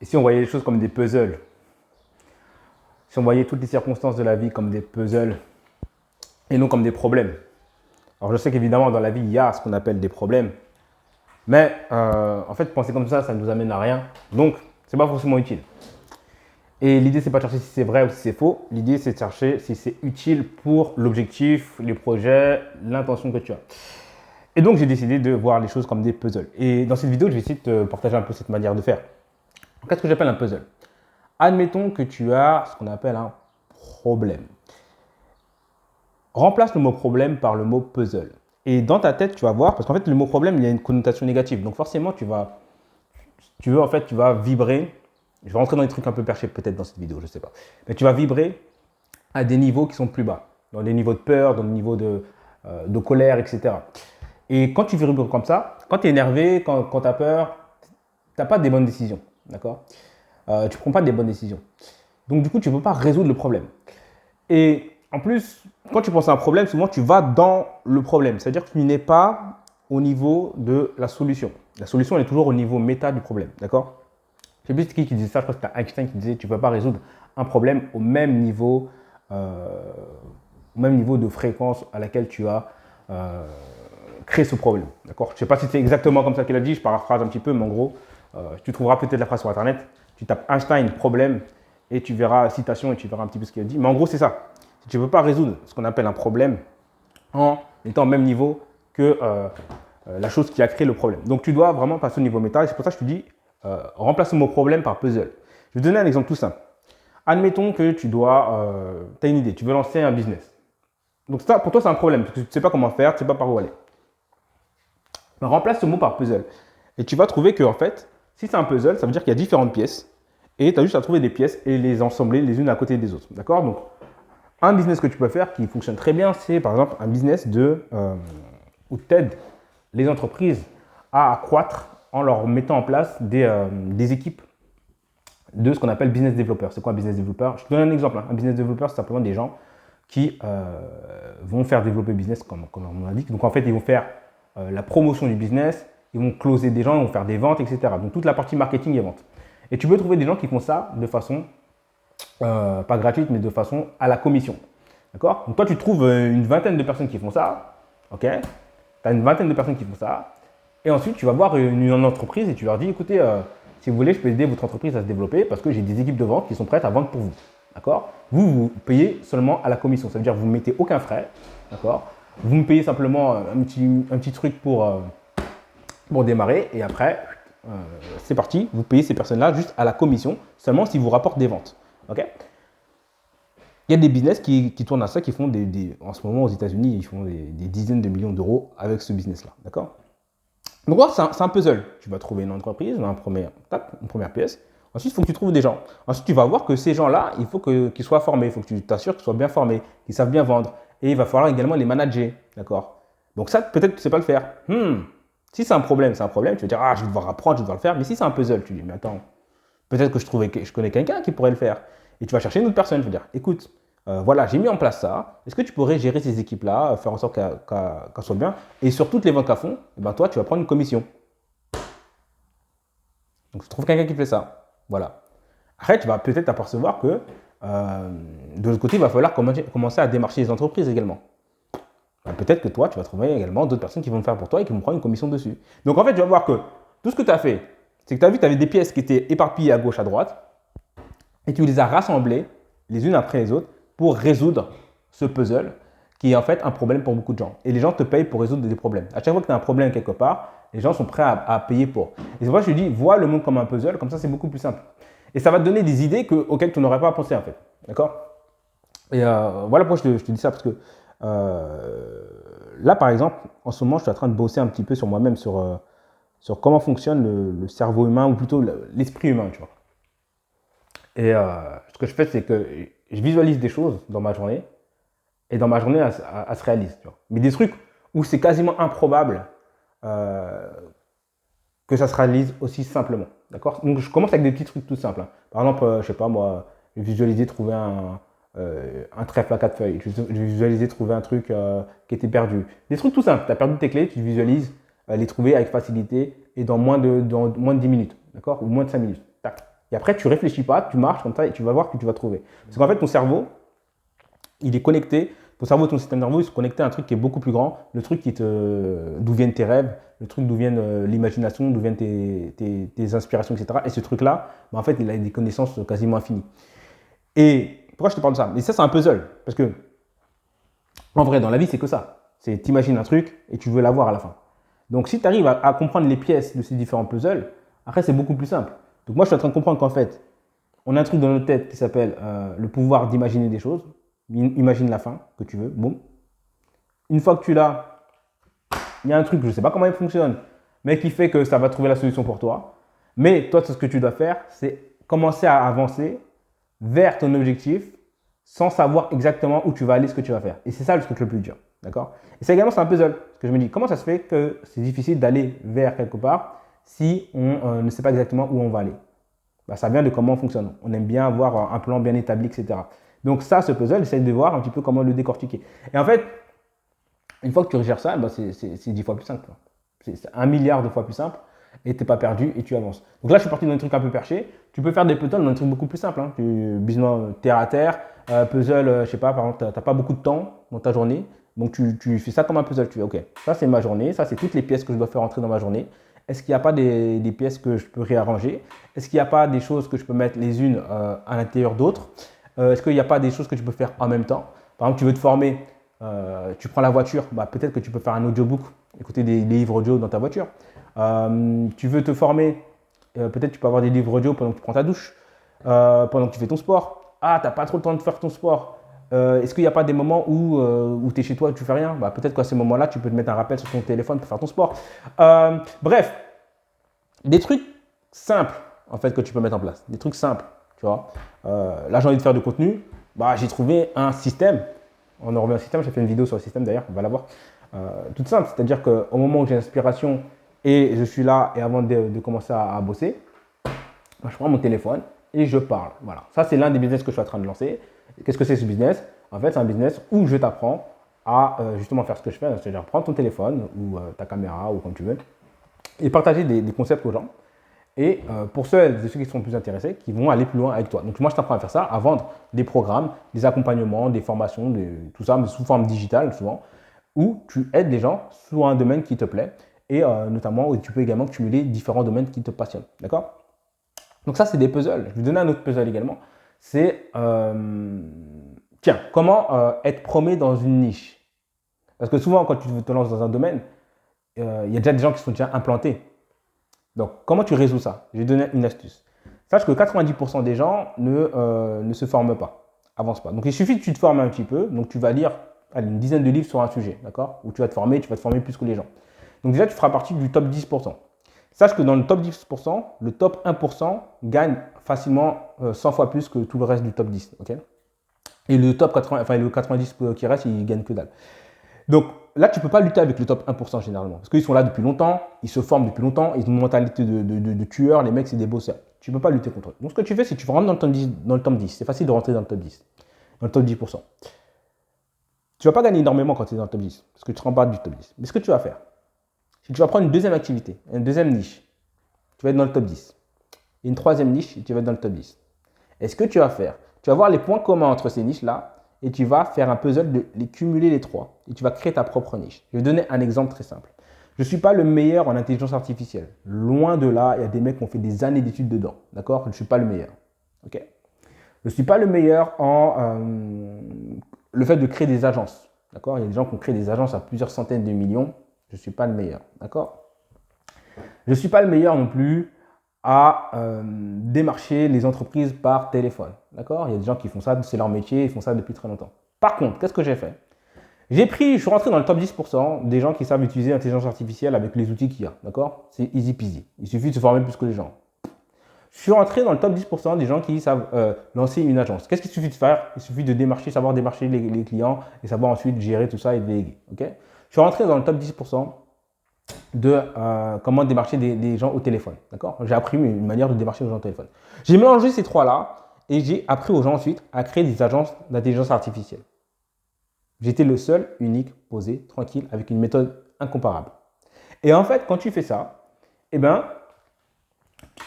Et si on voyait les choses comme des puzzles, si on voyait toutes les circonstances de la vie comme des puzzles et non comme des problèmes. Alors je sais qu'évidemment dans la vie il y a ce qu'on appelle des problèmes, mais en fait penser comme ça ne nous amène à rien. Donc c'est pas forcément utile. Et l'idée c'est pas de chercher si c'est vrai ou si c'est faux, l'idée c'est de chercher si c'est utile pour l'objectif, les projets, l'intention que tu as. Et donc j'ai décidé de voir les choses comme des puzzles. Et dans cette vidéo je vais essayer de te partager un peu cette manière de faire. Qu'est-ce que j'appelle un puzzle? Admettons que tu as ce qu'on appelle un problème. Remplace le mot problème par le mot puzzle. Et dans ta tête, tu vas voir, parce qu'en fait, le mot problème, il a une connotation négative. Donc forcément, tu vas vibrer. Je vais rentrer dans des trucs un peu perchés peut-être dans cette vidéo, je ne sais pas. Mais tu vas vibrer à des niveaux qui sont plus bas. Dans des niveaux de peur, dans des niveaux de colère, etc. Et quand tu vibres comme ça, quand tu es énervé, quand tu as peur, tu n'as pas des bonnes décisions. D'accord? Tu ne prends pas des bonnes décisions. Donc du coup, tu ne peux pas résoudre le problème. Et en plus, quand tu penses à un problème, souvent tu vas dans le problème. C'est-à-dire que tu n'es pas au niveau de la solution. La solution, elle est toujours au niveau méta du problème. D'accord? Je ne sais plus qui disait ça, je crois que c'était Einstein qui disait tu ne peux pas résoudre un problème au même niveau de fréquence à laquelle tu as créé ce problème. D'accord? Je ne sais pas si c'est exactement comme ça qu'il a dit, je paraphrase un petit peu, mais en gros, tu trouveras peut-être la phrase sur Internet. Tu tapes Einstein problème et tu verras citation et tu verras un petit peu ce qu'il a dit. Mais en gros, c'est ça. Si tu ne peux pas résoudre ce qu'on appelle un problème en étant au même niveau que la chose qui a créé le problème. Donc tu dois vraiment passer au niveau méta. Et c'est pour ça que je te dis, remplace le mot problème par puzzle. Je vais te donner un exemple tout simple. Admettons que tu as une idée, tu veux lancer un business. Donc ça, pour toi, c'est un problème, parce que tu ne sais pas comment faire, tu ne sais pas par où aller. Mais remplace ce mot par puzzle. Et tu vas trouver que, en fait, si c'est un puzzle, ça veut dire qu'il y a différentes pièces. Et tu as juste à trouver des pièces et les ensembler les unes à côté des autres. D'accord? Donc, un business que tu peux faire qui fonctionne très bien, c'est par exemple un business où tu aides les entreprises à accroître en leur mettant en place des équipes de ce qu'on appelle business developer. C'est quoi un business developer? Je te donne un exemple. Un business developer, c'est simplement des gens qui vont faire développer le business comme on l'indique. Donc en fait, ils vont faire la promotion du business, ils vont closer des gens, ils vont faire des ventes, etc. Donc toute la partie marketing et vente. Et tu peux trouver des gens qui font ça de façon pas gratuite, mais de façon à la commission. D'accord? Donc toi, tu trouves une vingtaine de personnes qui font ça. Ok? Tu as une vingtaine de personnes qui font ça. Et ensuite, tu vas voir une entreprise et tu leur dis, écoutez, si vous voulez, je peux aider votre entreprise à se développer parce que j'ai des équipes de vente qui sont prêtes à vendre pour vous. D'accord? Vous payez seulement à la commission. Ça veut dire que vous ne mettez aucun frais. D'accord? Vous me payez simplement un petit truc pour démarrer. Et après, c'est parti. Vous payez ces personnes-là juste à la commission, seulement si vous rapportent des ventes. Ok? Il y a des business qui tournent à ça, qui font en ce moment aux États-Unis, ils font des dizaines de millions d'euros avec ce business-là. D'accord? Donc, voilà, c'est un puzzle. Tu vas trouver une entreprise, une première pièce. Ensuite, il faut que tu trouves des gens. Ensuite, tu vas voir que ces gens-là, il faut qu'ils soient formés. Il faut que tu t'assures qu'ils soient bien formés, qu'ils savent bien vendre. Et il va falloir également les manager. D'accord? Donc, ça, peut-être que tu ne sais pas le faire. Si c'est un problème, c'est un problème. Tu vas dire, ah, je vais devoir apprendre, je vais devoir le faire. Mais si c'est un puzzle, tu dis, mais attends, peut-être que je connais quelqu'un qui pourrait le faire. Et tu vas chercher une autre personne. Je veux dire, écoute, voilà, j'ai mis en place ça. Est-ce que tu pourrais gérer ces équipes-là, faire en sorte qu'elles soient bien? Et sur toutes les ventes qu'elles font, eh ben, toi, tu vas prendre une commission. Donc, tu trouves quelqu'un qui fait ça. Voilà. Après, tu vas peut-être t'apercevoir que de l'autre côté, il va falloir commencer à démarcher les entreprises également. Ben, peut-être que toi, tu vas trouver également d'autres personnes qui vont le faire pour toi et qui vont prendre une commission dessus. Donc, en fait, tu vas voir que tout ce que tu as fait, c'est que tu as vu que tu avais des pièces qui étaient éparpillées à gauche, à droite, et tu les as rassemblées les unes après les autres pour résoudre ce puzzle qui est en fait un problème pour beaucoup de gens. Et les gens te payent pour résoudre des problèmes. À chaque fois que tu as un problème quelque part, les gens sont prêts à payer pour. Et c'est pour ça que je te dis, vois le monde comme un puzzle, comme ça c'est beaucoup plus simple. Et ça va te donner des idées auxquelles tu n'aurais pas pensé en fait. D'accord? Et voilà pourquoi je te dis ça, parce que là par exemple, en ce moment je suis en train de bosser un petit peu sur moi-même, sur comment fonctionne le cerveau humain, ou plutôt l'esprit humain, tu vois. Et ce que je fais, c'est que je visualise des choses dans ma journée, et dans ma journée, elle se réalise. Tu vois. Mais des trucs où c'est quasiment improbable que ça se réalise aussi simplement. D'accord? Donc je commence avec des petits trucs tout simples. Hein. Par exemple, je sais pas moi, visualiser trouver un trèfle à 4 feuilles. Je visualiser trouver un truc qui était perdu. Des trucs tout simples. Tu as perdu tes clés, tu visualises les trouver avec facilité et dans moins de 10 minutes. D'accord? Ou moins de 5 minutes. Tac. Et après, tu réfléchis pas, tu marches comme ça et tu vas voir que tu vas trouver. Parce qu'en fait, ton cerveau, il est connecté. Ton cerveau, ton système nerveux, il se connecté à un truc qui est beaucoup plus grand, le truc d'où viennent tes rêves, le truc d'où viennent l'imagination, d'où viennent tes inspirations, etc. Et ce truc-là, bah, en fait, il a des connaissances quasiment infinies. Et pourquoi je te parle de ça? Mais ça, c'est un puzzle. Parce que, en vrai, dans la vie, c'est que ça. C'est t'imagines un truc et tu veux l'avoir à la fin. Donc, si tu arrives à comprendre les pièces de ces différents puzzles, après, c'est beaucoup plus simple. Donc, moi, je suis en train de comprendre qu'en fait, on a un truc dans notre tête qui s'appelle le pouvoir d'imaginer des choses. Imagine la fin que tu veux. Boum. Une fois que tu l'as, il y a un truc, je ne sais pas comment il fonctionne, mais qui fait que ça va trouver la solution pour toi. Mais toi, ce que tu dois faire, c'est commencer à avancer vers ton objectif sans savoir exactement où tu vas aller, ce que tu vas faire. Et c'est ça le truc le plus dur. D'accord? Et ça également, c'est un puzzle. Parce que je me dis, comment ça se fait que c'est difficile d'aller vers quelque part si on ne sait pas exactement où on va aller? Bah, ça vient de comment on fonctionne. On aime bien avoir un plan bien établi, etc. Donc ça, ce puzzle, j'essaie de voir un petit peu comment le décortiquer. Et en fait, une fois que tu gères ça, bah, c'est 10 fois plus simple. C'est 1 milliard de fois plus simple et tu n'es pas perdu et tu avances. Donc là, je suis parti dans un truc un peu perché. Tu peux faire des puzzles dans un truc beaucoup plus simple. Hein. Business terre à terre, puzzle, je sais pas, par exemple, tu n'as pas beaucoup de temps dans ta journée. Donc tu fais ça comme un puzzle. Tu fais, ok, ça c'est ma journée, ça c'est toutes les pièces que je dois faire entrer dans ma journée. Est-ce qu'il n'y a pas des pièces que je peux réarranger? Est-ce qu'il n'y a pas des choses que je peux mettre les unes à l'intérieur d'autres? Est-ce qu'il n'y a pas des choses que tu peux faire en même temps? Par exemple, tu veux te former, tu prends la voiture, bah, peut-être que tu peux faire un audiobook, écouter des livres audio dans ta voiture. Tu veux te former, peut-être tu peux avoir des livres audio pendant que tu prends ta douche, pendant que tu fais ton sport. Ah, tu n'as pas trop le temps de faire ton sport. Est-ce qu'il n'y a pas des moments où tu es chez toi et tu fais rien? Bah, peut-être qu'à ces moments-là, tu peux te mettre un rappel sur ton téléphone pour faire ton sport. Bref, des trucs simples en fait que tu peux mettre en place. Des trucs simples, tu vois. Là, j'ai envie de faire du contenu. Bah, j'ai trouvé un système. On en revient au système. J'ai fait une vidéo sur le système d'ailleurs. On va la voir. Toute simple. C'est-à-dire qu'au moment où j'ai l'inspiration et je suis là et avant de commencer à bosser, bah, je prends mon téléphone et je parle. Voilà. Ça, c'est l'un des business que je suis en train de lancer. Qu'est-ce que c'est ce business? En fait, c'est un business où je t'apprends à justement faire ce que je fais. C'est-à-dire prendre ton téléphone ou ta caméra ou comme tu veux et partager des concepts aux gens. Et pour ceux qui sont plus intéressés, qui vont aller plus loin avec toi. Donc moi, je t'apprends à faire ça, à vendre des programmes, des accompagnements, des formations, tout ça, mais sous forme digitale souvent, où tu aides les gens sur un domaine qui te plaît et notamment où tu peux également cumuler différents domaines qui te passionnent. D'accord? Donc ça, c'est des puzzles. Je vais vous donner un autre puzzle également. C'est, tiens, comment être promet dans une niche? Parce que souvent, quand tu te lances dans un domaine, il y a déjà des gens qui sont déjà implantés. Donc, comment tu résous ça? Je vais donner une astuce. Sache que 90% des gens ne se forment pas, avancent pas. Donc, il suffit que tu te formes un petit peu. Donc, tu vas lire une dizaine de livres sur un sujet, d'accord? Où tu vas te former plus que les gens. Donc, déjà, tu feras partie du top 10%. Sache que dans le top 10%, le top 1% gagne facilement 100 fois plus que tout le reste du top 10, ok? Et le top 80, enfin, le 90 qui reste, il gagne que dalle. Donc là, tu ne peux pas lutter avec le top 1% généralement. Parce qu'ils sont là depuis longtemps, ils se forment depuis longtemps, ils ont une mentalité de tueurs, les mecs, c'est des bosseurs. Tu ne peux pas lutter contre eux. Donc ce que tu fais, c'est que tu rentres dans le top 10. C'est facile de rentrer dans le top 10, dans le top 10%. Tu ne vas pas gagner énormément quand tu es dans le top 10, parce que tu ne rentres pas du top 10. Mais ce que tu vas faire, c'est que tu vas prendre une deuxième activité, une deuxième niche. Tu vas être dans le top 10. Et une troisième niche, et tu vas être dans le top 10. Et ce que tu vas faire, tu vas voir les points communs entre ces niches-là, et tu vas faire un puzzle de les cumuler les trois. Et tu vas créer ta propre niche. Je vais donner un exemple très simple. Je ne suis pas le meilleur en intelligence artificielle. Loin de là, il y a des mecs qui ont fait des années d'études dedans. D'accord? Je ne suis pas le meilleur. Ok? Je ne suis pas le meilleur en le fait de créer des agences. D'accord? Il y a des gens qui ont créé des agences à plusieurs centaines de millions. Je ne suis pas le meilleur. D'accord? Je ne suis pas le meilleur non plus à démarcher les entreprises par téléphone. D'accord? Il y a des gens qui font ça, c'est leur métier, ils font ça depuis très longtemps. Par contre, qu'est-ce que j'ai fait? Je suis rentré dans le top 10% des gens qui savent utiliser l'intelligence artificielle avec les outils qu'il y a. D'accord? C'est easy peasy. Il suffit de se former plus que les gens. Je suis rentré dans le top 10% des gens qui savent lancer une agence. Qu'est-ce qu'il suffit de faire? Il suffit de savoir démarcher les clients et savoir ensuite gérer tout ça et déléguer. Okay? Je suis rentré dans le top 10% de comment démarcher des gens au téléphone. D'accord? J'ai appris une manière de démarcher les gens au téléphone. J'ai mélangé ces trois-là et j'ai appris aux gens ensuite à créer des agences d'intelligence artificielle. J'étais le seul, unique, posé, tranquille, avec une méthode incomparable. Et en fait, quand tu fais ça, eh ben,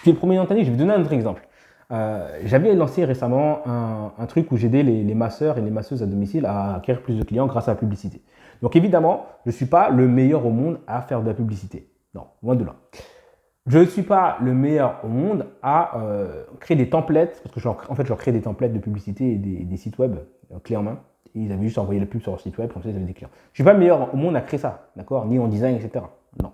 tu es le premier dans ta niche. Je vais vous donner un autre exemple. J'avais lancé récemment un truc où j'aidais les masseurs et les masseuses à domicile à acquérir plus de clients grâce à la publicité. Donc évidemment, je ne suis pas le meilleur au monde à faire de la publicité. Non, loin de là. Je ne suis pas le meilleur au monde à créer des templates, parce que en fait, je leur crée des templates de publicité et des sites web clés en main. Et ils avaient juste envoyé la pub sur leur site web, comme ça ils avaient des clients. Je ne suis pas le meilleur au monde à créer ça, d'accord? Ni en design, etc. Non.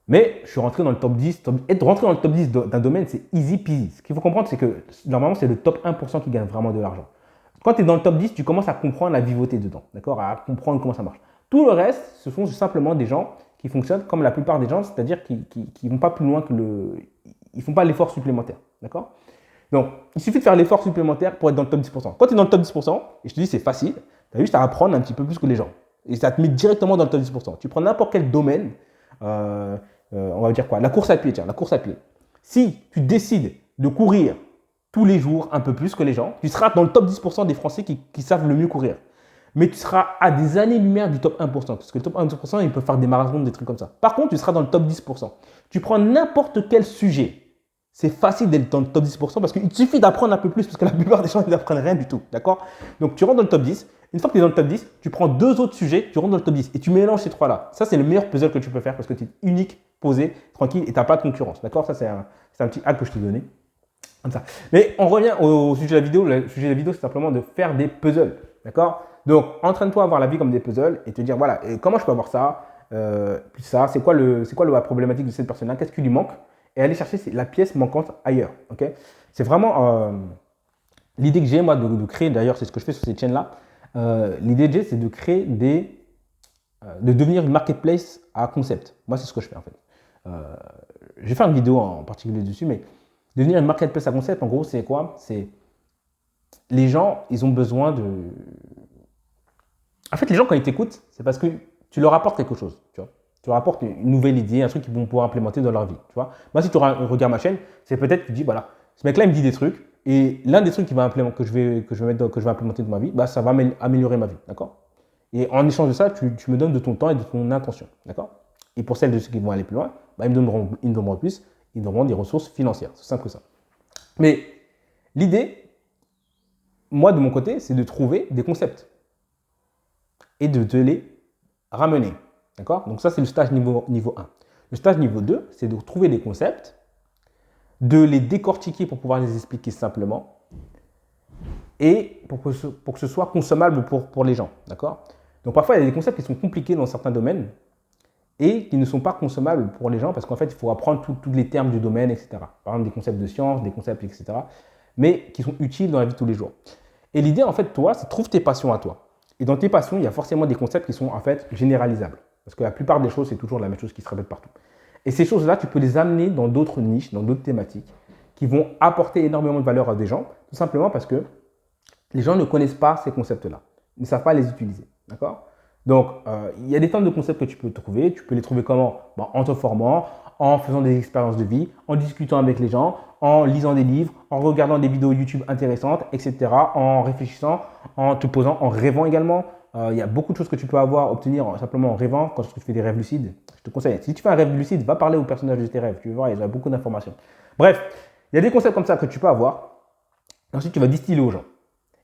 Mais je suis rentré dans le top 10. Être rentré dans le top 10 d'un domaine, c'est easy peasy. Ce qu'il faut comprendre, c'est que normalement, c'est le top 1% qui gagne vraiment de l'argent. Quand tu es dans le top 10, tu commences à comprendre la vivoté dedans, d'accord? À comprendre comment ça marche. Tout le reste, ce sont simplement des gens qui fonctionnent comme la plupart des gens, c'est-à-dire qui ne vont pas plus loin que ils ne font pas l'effort supplémentaire, d'accord? Donc, il suffit de faire l'effort supplémentaire pour être dans le top 10%. Quand tu es dans le top 10%, et je te dis c'est facile, tu as juste à apprendre un petit peu plus que les gens. Et ça te met directement dans le top 10%. Tu prends n'importe quel domaine, on va dire quoi? La course à pied, tiens, la course à pied. Si tu décides de courir tous les jours un peu plus que les gens, tu seras dans le top 10% des Français qui savent le mieux courir. Mais tu seras à des années-lumière du top 1%, parce que le top 1%, ils peuvent faire des marathons, des trucs comme ça. Par contre, tu seras dans le top 10%. Tu prends n'importe quel sujet, c'est facile d'être dans le top 10% parce qu'il suffit d'apprendre un peu plus, parce que la plupart des gens, ils n'apprennent rien du tout, d'accord? Donc, tu rentres dans le top 10. Une fois que tu es dans le top 10, tu prends deux autres sujets, tu rentres dans le top 10 et tu mélanges ces trois-là. Ça, c'est le meilleur puzzle que tu peux faire parce que tu es unique, posé, tranquille et tu n'as pas de concurrence, d'accord? Ça, c'est un petit hack que je t'ai donné. Comme ça. Mais on revient au sujet de la vidéo. Le sujet de la vidéo, c'est simplement de faire des puzzles, d'accord? Donc, entraîne-toi à voir la vie comme des puzzles et te dire, voilà, comment je peux avoir ça, plus ça, c'est quoi la problématique de cette personne-là, qu'est-ce qui lui manque, et aller chercher la pièce manquante ailleurs, ok? C'est vraiment l'idée que j'ai, moi, de créer, d'ailleurs, c'est ce que je fais sur cette chaîne-là. L'idée que j'ai, c'est de créer de devenir une marketplace à concept. Moi, c'est ce que je fais, en fait. Je vais faire une vidéo en particulier dessus, mais devenir une marketplace à concept, en gros, c'est quoi? C'est les gens, ils ont besoin de... En fait, les gens, quand ils t'écoutent, c'est parce que tu leur apportes quelque chose, tu vois. Tu leur apportes une nouvelle idée, un truc qu'ils vont pouvoir implémenter dans leur vie, tu vois. Moi, si tu regardes ma chaîne, c'est peut-être que tu dis, voilà, ce mec-là, il me dit des trucs, et l'un des trucs que je vais implémenter dans ma vie, bah, ça va améliorer ma vie, d'accord? Et en échange de ça, tu me donnes de ton temps et de ton intention, d'accord? Et pour celles de ceux qui vont aller plus loin, bah, ils me donneront plus, ils me donneront des ressources financières, c'est simple que ça. Mais l'idée, moi, de mon côté, c'est de trouver des concepts et de te les ramener. D'accord? Donc ça, c'est le stage niveau 1. Le stage niveau 2, c'est de trouver des concepts, de les décortiquer pour pouvoir les expliquer simplement et pour que ce soit consommable pour les gens. D'accord? Donc parfois, il y a des concepts qui sont compliqués dans certains domaines et qui ne sont pas consommables pour les gens parce qu'en fait, il faut apprendre tous les termes du domaine, etc. Par exemple, des concepts de science, des concepts, etc. Mais qui sont utiles dans la vie de tous les jours. Et l'idée, en fait, toi, c'est trouve tes passions à toi. Et dans tes passions, il y a forcément des concepts qui sont en fait généralisables. Parce que la plupart des choses, c'est toujours la même chose qui se répète partout. Et ces choses-là, tu peux les amener dans d'autres niches, dans d'autres thématiques, qui vont apporter énormément de valeur à des gens, tout simplement parce que les gens ne connaissent pas ces concepts-là. Ils ne savent pas les utiliser. D'accord? Donc, il y a des tonnes de concepts que tu peux trouver. Tu peux les trouver comment? En te formant, en faisant des expériences de vie, en discutant avec les gens, en lisant des livres, en regardant des vidéos YouTube intéressantes, etc., en réfléchissant, en te posant, en rêvant également. Il y a beaucoup de choses que tu peux obtenir simplement en rêvant quand tu fais des rêves lucides. Je te conseille, si tu fais un rêve lucide, va parler au personnage de tes rêves. Tu vas voir, il y a beaucoup d'informations. Bref, il y a des concepts comme ça que tu peux avoir. Ensuite, tu vas distiller aux gens.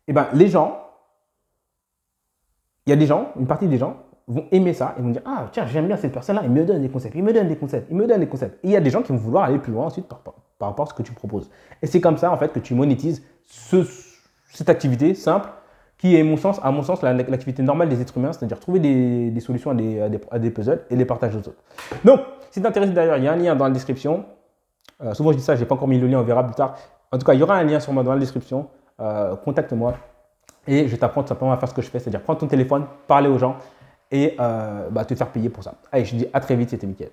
Et bien, les gens, il y a des gens, une partie des gens vont aimer ça et vont dire, ah tiens, j'aime bien cette personne-là, il me donne des concepts, il me donne des concepts, il me donne des concepts. Et il y a des gens qui vont vouloir aller plus loin ensuite par rapport à ce que tu proposes. Et c'est comme ça, en fait, que tu monétises cette activité simple qui est, à mon sens, l'activité normale des êtres humains, c'est-à-dire trouver des solutions à des puzzles et les partager aux autres. Donc, si tu t'intéresses d'ailleurs, il y a un lien dans la description. Souvent, je dis ça, je n'ai pas encore mis le lien, on verra plus tard. En tout cas, il y aura un lien sûrement dans la description. Contacte-moi et je t'apprends tout simplement à faire ce que je fais, c'est-à-dire prendre ton téléphone, parler aux gens et te faire payer pour ça. Allez, je te dis à très vite, c'était Mickaël.